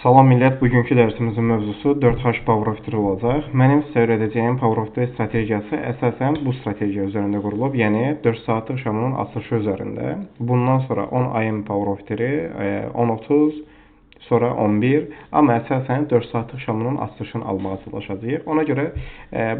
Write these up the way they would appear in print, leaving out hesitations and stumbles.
Salam millət, bugünkü dərsimizin mövzusu 4H Power of 3 olacaq. Mənim sizə öyrədəcəyim Power of 3 strategiyası əsasən bu strategiya üzərində qurulub, yəni 4 saatlıq şamının açılışı üzərində. Bundan sonra 10 AM Power of 3, 10:30, sonra 11, amma əsasən 4 saatlıq şamının açılışını almağa çalışacağıq. Ona görə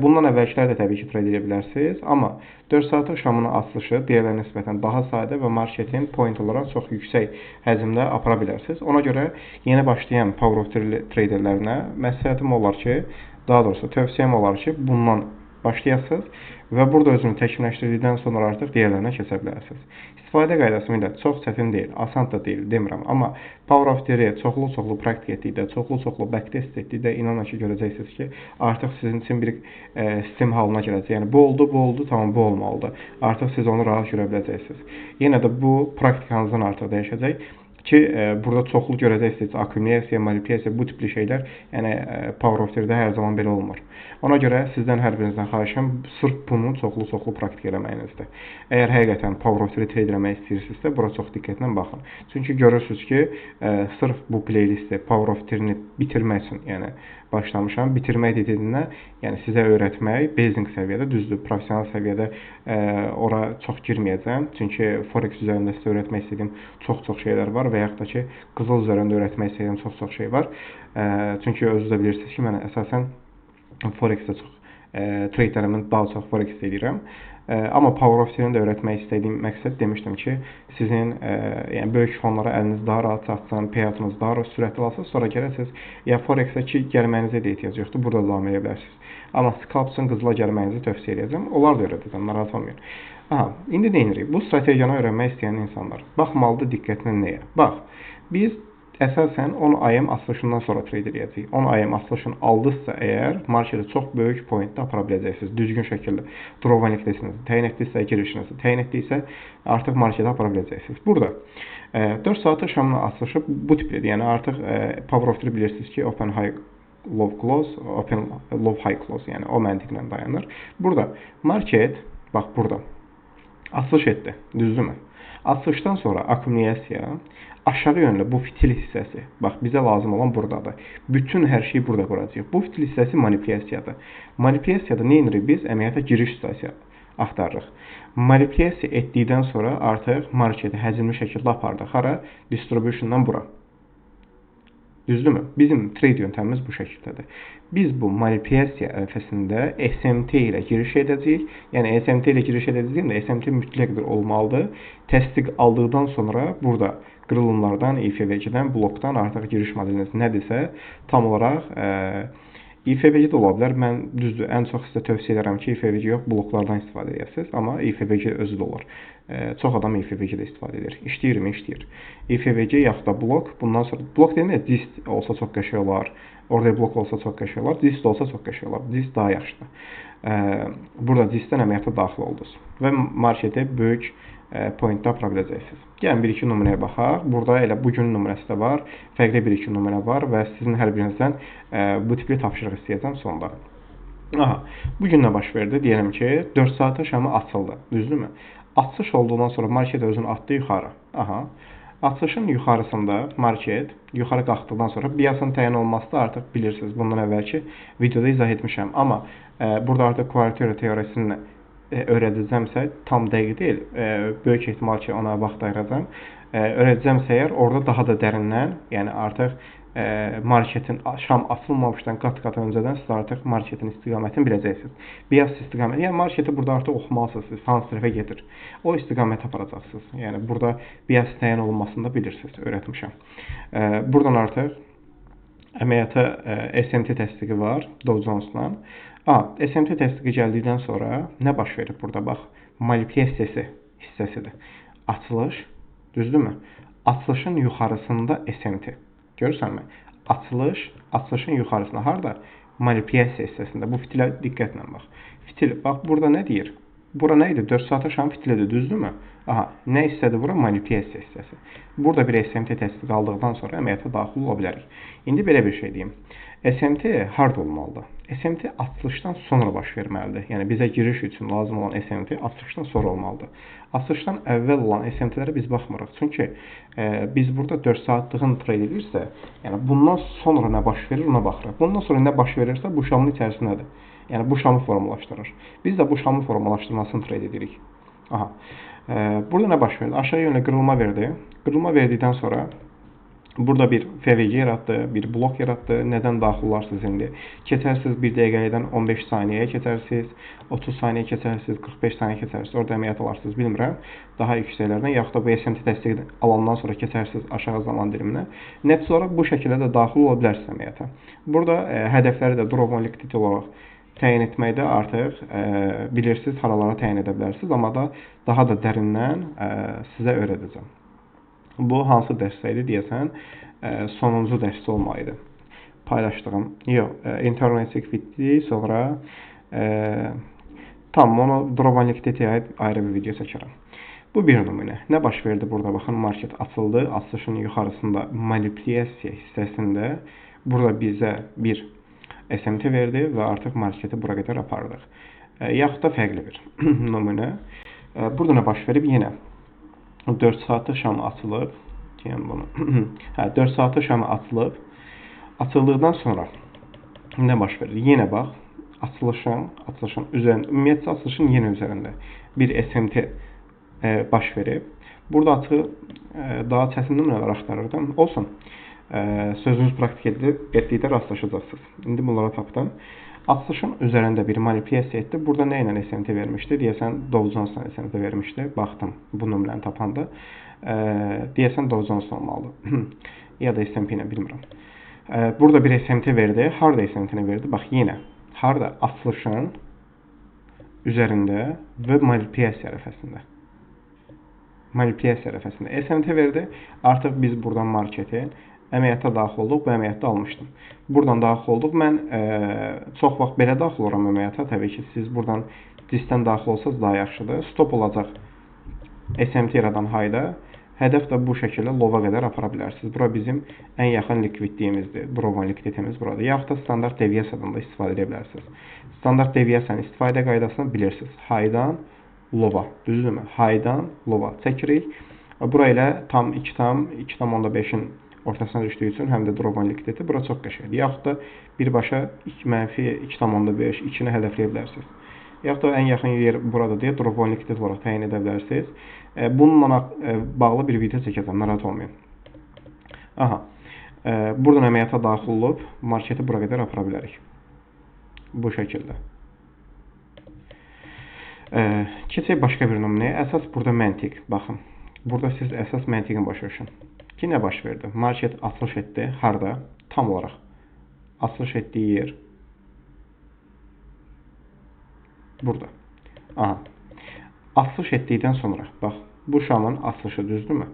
bundan əvvəlkilər də təbii ki trade edə bilərsiniz, amma 4 saatlıq şamının açılışı digərlərinə nisbətən daha sadə və marketin point olaraq çox yüksək həcmdə apara bilərsiniz. Ona görə yeni başlayan Power of 3 traderlərinə məsləhətim olar ki, daha doğrusu tövsiyəm olar ki, bundan başlayasınız və burada özünü təkmilləşdirdikdən sonra artıq digərlərinə keçə bilərsiniz. İstifadə qaydası millət çox çətin deyil, asan da deyil demirəm, amma Power of 3-i çoxlu praktik etdikdə, çoxlu backtest etdikdə inanın ki, görəcəksiniz ki, artıq sizin üçün bir sistem halına gələcək. Yəni bu oldu, tamam bu olmalıdır. Artıq siz onu rahat görə biləcəksiniz. Yenə də bu praktikanızdan artıq dəyişəcək ki, burada çoxlu görəcəksiniz, akkumulyasiya, manipulyasiya, bu tipli şeylər, yəni Power of 3-də hər zaman belə olmur. Ona görə sizdən hər birinizdən xahişim sırf bunu çoxlu praktik eləməyinizdir. Əgər həqiqətən Power of 3 trade eləmək istəyirsinizsə, bura çox diqqətlə baxın. Çünki görürsünüz ki, sırf bu playlisti Power of 3-ni bitirmək üçün, yəni başlamışam. Bitirmək dediyimdə, yəni sizə öyrətmək basic səviyyədə, düzdür, professional səviyyədə ora çox girməyəcəm. Çünki Forex üzərində sizə öyrətmək istədiyim çox şeylər var və yaxud da ki, qızıl üzərində öyrətmək istədiyim çox şey var. Çünki özünüz də bilirsiniz ki, mən əsasən Forex-də çox tradelərimin daha çox Forex edirəm. Amma Power of 3-ni də öyrətmək istədiyim məqsəd demişdim ki, sizin yəni böyük fonlara əliniz daha rahat çatsın, payout'unuz daha sürətli olsun, sonra gələsiniz ya Forex-ə ki, gəlməyinizə də ehtiyac yoxdur, burada davam edə bilərsiniz. Amma scalp üçün qızıla gəlməyinizi tövsiyə edəcəm. Onlar da öyrədəcəm, narahat olmayın. Aha, indi nə edirik? Bu strategiyanı öyrənmək istəyən insanlar baxmalıdır diqqətlə nəyə? Bax, biz əsasən 10 AM açılışından sonra trade edəcəyik. 10 AM açılışını aldıqsa əgər marketə çox böyük pointdə apara biləcəksiniz. Düzgün şəkildə draw linkdəsinizi təyin etdinizsə, girişinizi təyin etdinizsə, artıq marketə apara biləcəksiniz. Burada 4 saatlıq şamın açılışı bu tiplidir. Yəni artıq Power of 3 bilirsiniz ki, open high low close, open low high close, yəni o məntiqlə dayanır. Burada market bax burada açılış etdi, düzdürmü? Açılışdan sonra akkumulyasiya aşağı yönlü bu fitil hissəsi, bax bizə lazım olan buradadır. Bütün hər şeyi burada quracağıq. Bu fitil hissəsi manipulyasiyadır. Manipulyasiyada nə edirik biz? Əməliyyata giriş hissəsi axtarırıq. Manipulyasiya etdikdən sonra artıq marketi həcmli şəkildə apardıq. Hara? Distributiondan bura. Düzdürmü? Bizim trade yöntəmimiz bu şəkildədir. Biz bu manipulyasiya ərəfəsində SMT ilə giriş edəcəyik. Yəni SMT ilə giriş edəcəyik də SMT mütləqdir olmalıdır. Təsdiq aldıqdan sonra burada qırılımlardan, IFVC-dən, blokdan artıq giriş modeliniz nədirsə, tam olaraq IFVC də ola bilər. Mən düzdür, ən çox sizə tövsiyə edirəm ki, IFVC yox, bloklardan istifadə edəsiniz, amma IFVC özü də olur. Çox adam IFVC-də istifadə edir. İşləyirmi? İşləyir. IFVC yaxud da blok, bundan sonra blok deyəndə dist olsa çox qəşəng olar. Orada blok olsa çox qəşəng olar, dist olsa çox qəşəng olar. Dist daha yaxşıdır. Burada distdən əməliyyata daxil oldunuz və marketə böyük pointdə apara biləcəksiniz. Gəlin 1-2 nümunəyə baxaq. Burada elə bugün nümunəsi də var, fərqli 1-2 nümunə var və sizin hər birinizdən bu tipli tapşırıq istəyəcəm sonda. Aha, bugün nə baş verdi? Deyirəm ki, 4 saatə şamı açıldı, düzdürmü? Açılış olduğundan sonra market özünü atdı yuxarı. Aha. Açılışın yuxarısında market yuxarı qalxdıqdan sonra biasın təyin olması da artıq bilirsiniz. Bundan əvvəlki videoda izah etmişəm. Amma burada artıq kvartira teorisini öyrədəcəmsə tam dəqiq deyil. Böyük ehtimal ki, ona vaxt ayıracağam. Öyrədəcəmsə əgər orada daha da dərindən, yəni artıq marketin şam açılmamışdan qat-qat öncədən siz artıq marketin istiqamətini biləcəksiniz. Bias istiqaməti, yəni marketi burada artıq oxumalısınız, siz hansı tərəfə gedir. O istiqamət aparacaqsınız. Yəni burada bias təyin olunmasını da bilirsiniz, öyrətmişəm. Buradan artıq əməliyyata SMT təsdiqi var Dow Jones-la. SMT təsdiqi gəldikdən sonra nə baş verir burada? Bax, manipulyasiya hissəsidir. Açılış, düzdürmü? Açılışın yuxarısında SMT. Görürsənmi? Açılışın yuxarısında harda? Manipulyasiya hissəsində. Bu fitilə diqqətlə bax. Fitil, bax burada nə deyir? Bura nə idi? 4 saata şam fitilidir, düzdürmü? Aha, nə hissədir bura? Manipulyasiya hissəsi. Burada bir SMT təsdiq aldıqdan sonra əməliyyata daxil ola bilərik. İndi belə bir şey deyim. SMT harda olmalıdır? SMT açılışdan sonra baş verməlidir. Yəni bizə giriş üçün lazım olan SMT açılışdan sonra olmalıdır. Açılışdan əvvəl olan SMT-lərə biz baxmırıq. Çünki biz burada 4 saatlığın trade edirsə, yəni bundan sonra nə baş verir ona baxırıq. Bundan sonra nə baş verirsə bu şamın içərisindədir. Yəni bu şamı formalaşdırır. Biz də bu şamın formalaşdırmasını trade edirik. Aha. Burada nə baş verdi? Aşağı yönlü qırılma verdi. Qırılma verdikdən sonra burada bir FVG yaratdı, bir blok yaratdı. Nədən daxil olarsınız indi? Keçərsiniz 1 dəqiqədən 15 saniyəyə keçərsiniz, 30 saniyə keçərsiniz, 45 saniyə keçərsiniz. Orada əməliyyat alarsınız, bilmirəm. Daha yüksəklərdən, yaxud da bu SMT təsdiqi alandan sonra keçərsiniz aşağı zaman diliminə. Nəticə olaraq bu şəkildə də daxil ola bilərsiniz əməliyyata. Burada hədəfləri də drop on liquidity olaraq təyin etməkdə artıq bilirsiniz, haralara təyin edə bilərsiniz, amma da daha da dərindən sizə öyrədəcəm. Bu hansı dərsdə idi deyəsən, sonuncu dərsdə olmalıydı. Paylaşdığım, yox, internet liquidity, sonra tam onu drop on liquidity ayrı bir video çəkərəm. Bu bir nümunə. Nə baş verdi burada? Baxın, market açıldı, açılışın yuxarısında manipulyasiya hissəsində burada bizə bir SMT verdi və artıq marketi bura qədər apardıq. Yaxud da fərqli bir nümunə. Burada nə baş verib? Yenə 4 saatlıq şam açılıb. Deyəm bunu. 4 saatlıq şam açılıb. Açıldıqdan sonra nə baş verir? Yenə bax, açılışın üzərində, ümumiyyətlə açılışın yenə üzərində bir SMT baş verib. Burada açıq daha çətin nümunələr axtarırdım. Olsun. Sözünüz praktik etdikdə rastlaşacaqsınız. İndi bunlara tapdım. Açılışın üzərində bir manipulyasiya etdi. Burada nə ilə SMT vermişdi? Deyəsən Dow Jones-la SMT vermişdi. Baxdım bu nömrəni tapanda. Deyəsən Dow Jones olmalıdır. Ya da S&P ilə bilmirəm. Burada bir SMT verdi. Harda SMT-ni verdi? Bax yenə. Harda? Açılışın üzərində və manipulyasiya ərəfəsində. Manipulyasiya ərəfəsində SMT verdi. Artıq biz buradan marketi əməliyyata daxil olduq, bu əməliyyatda almışdım. Buradan daxil olduq. Mən çox vaxt belə daxil oluram əməliyyata. Təbii ki, siz buradan diskdən daxil olsanız daha yaxşıdır. Stop olacaq SMT yaradan hayda. Hədəf də bu şəkildə lova qədər apara bilərsiniz. Bura bizim ən yaxın likvidliyimizdir. Drop on likviditimiz buradır. Yaxud da standart deviyasiyadan da istifadə edə bilərsiniz. Standart deviyasiyanın istifadə qaydasını bilirsiniz. Haydan lova, düzdürmü? Haydan lova çəkirik. Bura ilə tam 2,5-in ortasına düşdüyü üçün həm də drop on likviditi bura çox qəşəngdir. Yaxud da birbaşa -2,5, 2-ni hədəfləyə bilərsiniz. Yaxud da ən yaxın yer burada deyə drop on likvidit olaraq təyin edə bilərsiniz. Bununla bağlı bir video çəkəcəm, narahat olmayın. Aha. Buradan əməliyyata daxil olub marketi bura qədər apara bilərik. Bu şəkildə. Keçək başqa bir nümunəyə. Əsas burada məntiq. Baxın. Burada siz əsas məntiqin başa düşün. Ki, nə baş verdi? Market açılış etdi. Harda? Tam olaraq. Açılış etdiyi yer. Burada. Aha. Açılış etdikdən sonra, bax, bu şamın açılışı düzdürmü?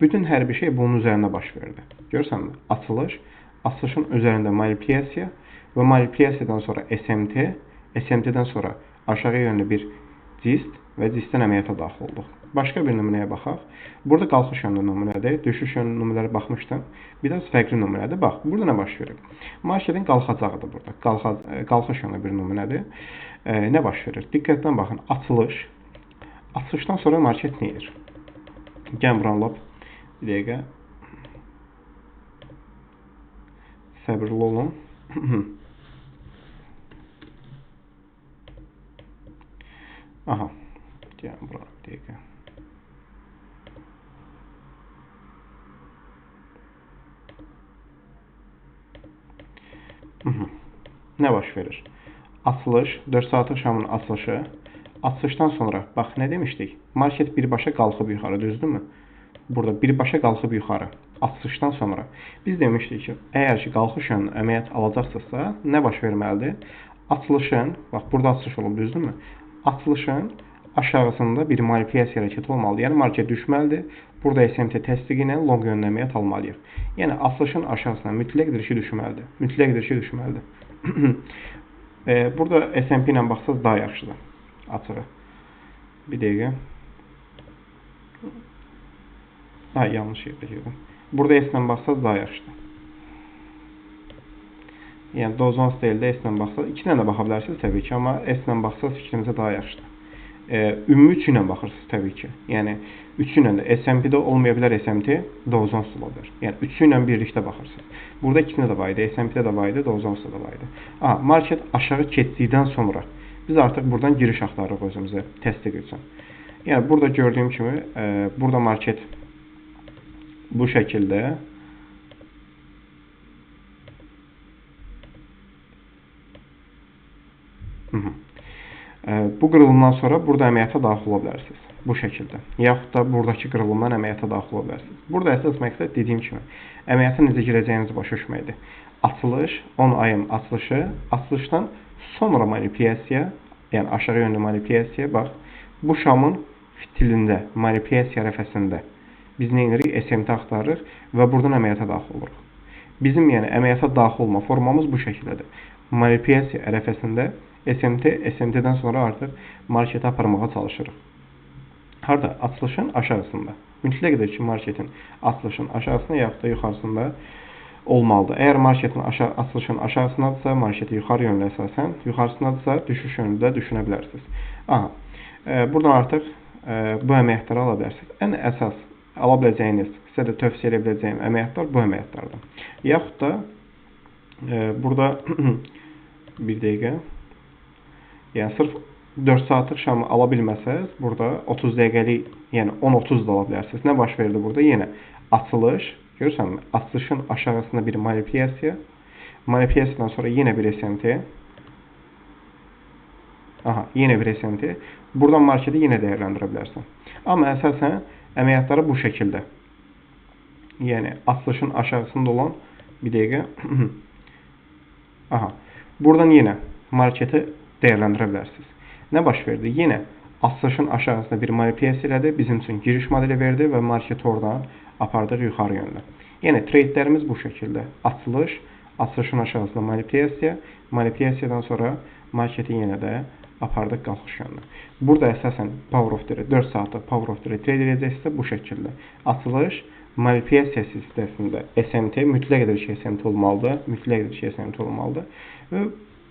Bütün hər bir şey bunun üzərində baş verdi. Görsənmi? Açılış, açılışın üzərində manipulyasiya və manipulyasiyadan sonra SMT, SMT-dən sonra aşağı yönlü bir cist və cistdən əməliyyata daxil olduq. Başqa bir nümunəyə baxaq. Burada qalxış yönlü nümunədir. Düşüş yönlü nümunələrə baxmışdım. Biraz fərqli nümunədir. Bax, burada nə baş verir? Marketin qalxacağıdır burada. Qalxış yönlü bir nümunədir. Nə baş verir? Diqqətlə baxın. Açılış. Açılışdan sonra market nə edir? Gəlin buranı lap bir dəqiqə. Səbirli olun. Aha. Gəlin buranı bir dəqiqə. Nə baş verir? Açılış, 4 saatlıq şamın açılışı. Açılışdan sonra, bax nə demişdik? Market birbaşa qalxıb yuxarı, düzdürmü? Burada birbaşa qalxıb yuxarı. Açılışdan sonra. Biz demişdik ki, əgər ki, qalxış yönlü əməliyyat alacaqsınızsa, nə baş verməlidir? Açılışın, bax burada açılış olub, düzdürmü? Açılışın aşağısında bir manipulyasiya hərəkəti olmalıdır. Yəni, market düşməlidir. Burada SMT təsdiqi ilə long yönlü əməliyyat almalıyıq. Yəni, açılışın aşağısına mütləq dirişi düşməlidir. Mütləq dirişi düşməlidir. Burada S&P ilə baxsaq daha yaxşıdır. Açığı. Bir dəqiqə. Ha, yanlış yerdə girdim. Burada S-lə baxsaz daha yaxşıdır. Yəni dozans deyil də S-lə baxsaz, 2 ilə də baxa bilərsiniz təbii ki, amma S-lə baxsaz fikrimizə daha yaxşıdır. Ümumi 3 ilə baxırsınız təbii ki. Yəni 3 ilə də SMP-də olmaya bilər SMT, dozans ola bilər. Yəni 3 ilə birlikdə baxırsınız. Burada 2-də də var idi, SMP-də də var idi, dozansda da var idi. Market aşağı keçdikdən sonra biz artıq buradan giriş axtarırıq özümüzə təsdiq üçün. Yəni burada gördüyüm kimi, burada market bu şəkildə bu qırılımdan sonra burada əməliyyata daxil ola bilərsiniz. Bu şəkildə. Yaxud da buradakı qırılımdan əməliyyata daxil ola bilərsiniz. Burada əsas məqsəd dediyim kimi əməliyyata necə girəcəyinizi başa düşməkdir. Açılış, 10 ayın açılışı, açılışdan sonra manipulyasiya, yəni aşağı yönlü manipulyasiya, bax, bu şamın fitilində, manipulyasiya ərəfəsində biz nə edirik? SMT axtarırıq və buradan əməliyyata daxil oluruq. Bizim yəni əməliyyata daxil olma formamız bu şəkildədir. Manipulyasiya ərəfəsində SMT, SMT-dən sonra artıq marketi aparmağa çalışırıq. Harada? Açılışın aşağısında. Mütləqdir ki, marketin açılışın aşağısında yaxud da yuxarısında olmalıdır. Əgər marketin açılışın aşağısındadırsa, marketi yuxarı yönlü əsasən, yuxarısındadırsa, düşüş yönlüdə düşünə bilərsiniz. Buradan artıq bu əməliyyatları ala bilərsiniz. Ən əsas ala biləcəyiniz, sizə də tövsiyə edə biləcəyim əməliyyatlar bu əməliyyatlardır. Yaxud da burada bir dəqiqə, yəni sırf 4 saatlıq şamı ala bilməsəz, burada 30 dəqiqəlik, yəni 10-30 da ala bilərsiniz. Nə baş verdi burada? Yenə açılış, görürsənmi? Açılışın aşağısında bir manipulyasiya, manipulyasiyadan sonra yenə bir SMT, yenə bir SMT. Buradan marketi yenə dəyərləndirə bilərsən. Amma əsasən əməliyyatları bu şəkildə. Yəni açılışın aşağısında olan bir dəqiqə. Buradan yenə marketi dəyərləndirə bilərsiniz. Nə baş verdi? Yenə açılışın aşağısında bir manipulyasiya elədi, bizim üçün giriş modeli verdi və marketi oradan apardıq yuxarı yönlü. Yəni treytlərimiz bu şəkildə. Açılış, açılışın aşağısında manipulyasiya, manipulyasiyadan sonra marketi yenə də apardıq qalxış yönlü. Burada əsasən Power of 4 saatlıq Power of 3 trade edəcəksə bu şəkildə. Açılış, manipulyasiya sistemində SMT, mütləqdir ki, SMT olmalıdır, mütləqdir ki, SMT olmalıdır. Və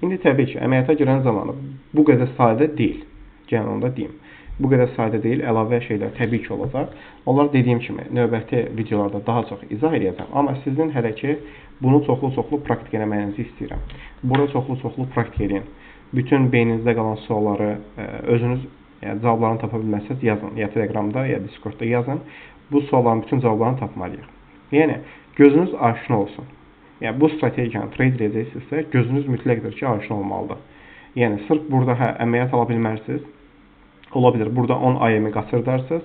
indi təbii ki, əməliyyata girən zamanı bu qədər sadə deyil. Gəlin onu da deyim. Bu qədər sadə deyil, əlavə şeylər təbii ki olacaq. Onlar dediyim kimi növbəti videolarda daha çox izah edəcəm. Amma sizin hələ ki bunu çoxlu praktik eləməyinizi istəyirəm. Burada çoxlu praktik edin. Bütün beyninizdə qalan sualları özünüz cavablarını tapa bilməsəz yazın. Ya Telegramda, ya Discordda yazın. Bu sualların bütün cavablarını tapmalıyıq. Yəni gözünüz aşina olsun. Yəni bu strategiyanı trade edəcəksinizsə gözünüz mütləqdir ki, aşina olmalıdır. Yəni sırf burada əməliyyat ala bilmərsiniz. Ola bilər burada 10 IM-i qaçırdarsınız,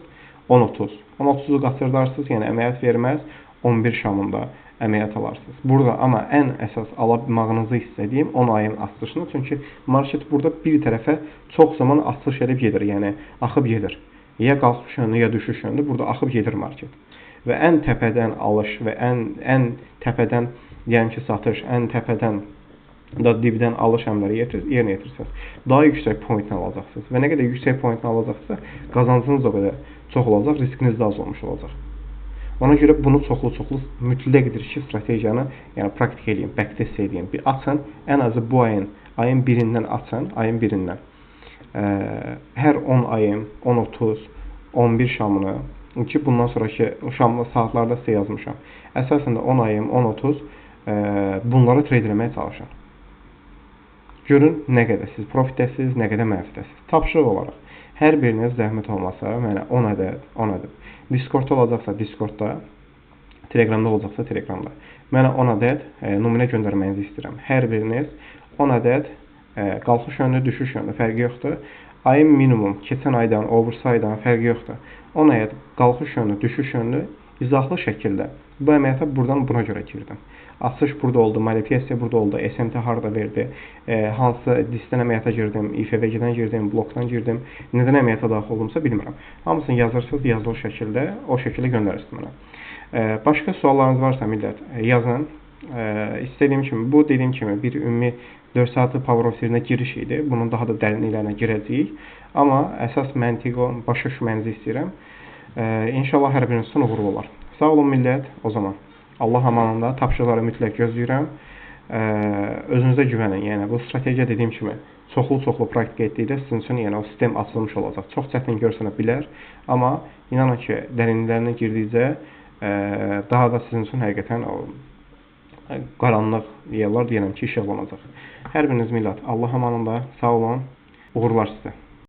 10-30. 10-30-u qaçırdarsınız, yəni əməliyyat verməz, 11 şamında əməliyyat alarsınız. Burada amma ən əsas almağınızı istədiyim 10 ayın açılışını, çünki market burada bir tərəfə çox zaman açılış edib gedir, yəni axıb gedir. Ya qalxış yönlü, ya düşüş yönlü, burada axıb gedir market. Və ən təpədən alış və ən təpədən, yəni ki satış, ən təpədən da dibdən alış əmrləri yerinə yetirsəz, daha yüksək pointlə alacaqsınız. Və nə qədər yüksək pointlə alacaqsa, qazancınız o qədər çox olacaq, riskiniz də az olmuş olacaq. Ona görə bunu çoxlu mütləqdir ki, strategiyanı praktik edin, backtest edin. Bir açın, ən azı bu ayın 1-dən açın, ayın 1-dən. Hər 10 ayın, 10-30, 11 şamını, ki bundan sonraki şamlı saatlarda sizə yazmışam. Əsasən də 10 ayın, 10-30 bunları trade eləməyə çalışın. Görün nə qədər siz profitdəsiniz, nə qədər mənfidəsiniz. Tapşırıq olaraq hər biriniz zəhmət olmasa, mənə 10 ədəd. Discordda olacaqsa Discordda, Telegramda olacaqsa Telegramda. Mənə 10 ədəd nümunə göndərməyinizi istəyirəm. Hər biriniz 10 ədəd qalxış yönlü, düşüş yönlü fərqi yoxdur. Ayın minimum, keçən aydan, oversaydan fərqi yoxdur. 10 ədəd qalxış yönlü, düşüş yönlü izahlı şəkildə bu əməliyyata buradan buna görə girdim. Açış burada oldu, manipulyasiya burada oldu, SMT harda verdi, hansı listdən əməliyyata girdim, IFVG-dən girdim, blokdan girdim, nədən əməliyyata daxil oldumsa bilmirəm. Hamısını yazırsınız yazılı şəkildə, o şəkildə göndərirsiniz mənə. Başqa suallarınız varsa millət yazın. İstədiyim kimi, bu dediyim kimi bir ümumi 4 saatlıq Power of 1-nə giriş idi. Bunun daha da dərinliklərinə girəcəyik. Amma əsas məntiqi başa düşməyinizi istəyirəm. İnşallah hər biriniz üçün uğurlu olar. Sağ olun millət. O zaman Allah amanında tapşırıqları mütləq gözləyirəm. Özünüzə güvənin. Yəni bu strategiya dediyim kimi çoxlu praktika etdikdə sizin üçün yəni o sistem açılmış olacaq. Çox çətin görsənə bilər, amma inanın ki, dərinliklərinə girdikcə daha da sizin üçün həqiqətən o qaranlıq yerlər deyirəm ki, işıqlanacaq. Hər biriniz millət Allah amanında sağ olun. Uğurlar sizə.